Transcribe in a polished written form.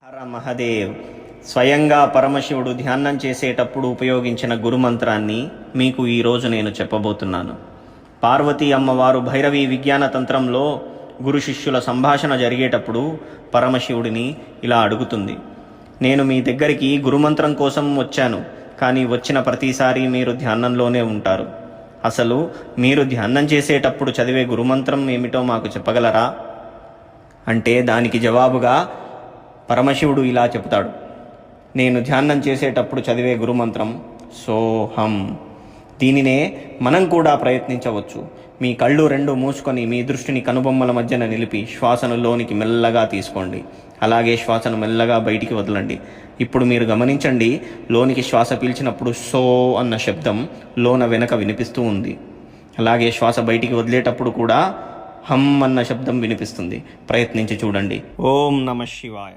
హర మహదేవ్. స్వయంగా పరమశివుడు ధ్యానం చేసేటప్పుడు ఉపయోగించిన గురుమంత్రాన్ని మీకు ఈరోజు నేను చెప్పబోతున్నాను. పార్వతీ అమ్మవారు భైరవి విజ్ఞాన తంత్రంలో గురు శిష్యుల సంభాషణ జరిగేటప్పుడు పరమశివుడిని ఇలా అడుగుతుంది, నేను మీ దగ్గరికి గురుమంత్రం కోసం వచ్చాను, కానీ వచ్చిన ప్రతిసారి మీరు ధ్యానంలోనే ఉంటారు. అసలు మీరు ధ్యానం చేసేటప్పుడు చదివే గురుమంత్రం ఏమిటో మాకు చెప్పగలరా అంటే దానికి జవాబుగా పరమశివుడు ఇలా చెప్తాడు, నేను ధ్యానం చేసేటప్పుడు చదివే గురుమంత్రం సోహం. దీనినే మనం కూడా ప్రయత్నించవచ్చు. మీ కళ్ళు రెండు మూసుకొని మీ దృష్టిని కనుబొమ్మల మధ్యన నిలిపి శ్వాసను లోనికి మెల్లగా తీసుకోండి. అలాగే శ్వాసను మెల్లగా బయటికి వదలండి. ఇప్పుడు మీరు గమనించండి, లోనికి శ్వాస పీల్చినప్పుడు సో అన్న శబ్దం లోన వెనక వినిపిస్తూ ఉంది. అలాగే శ్వాస బయటికి వదిలేటప్పుడు కూడా హమ్ అన్న శబ్దం వినిపిస్తుంది. ప్రయత్నించి చూడండి. ఓం నమః శివాయ.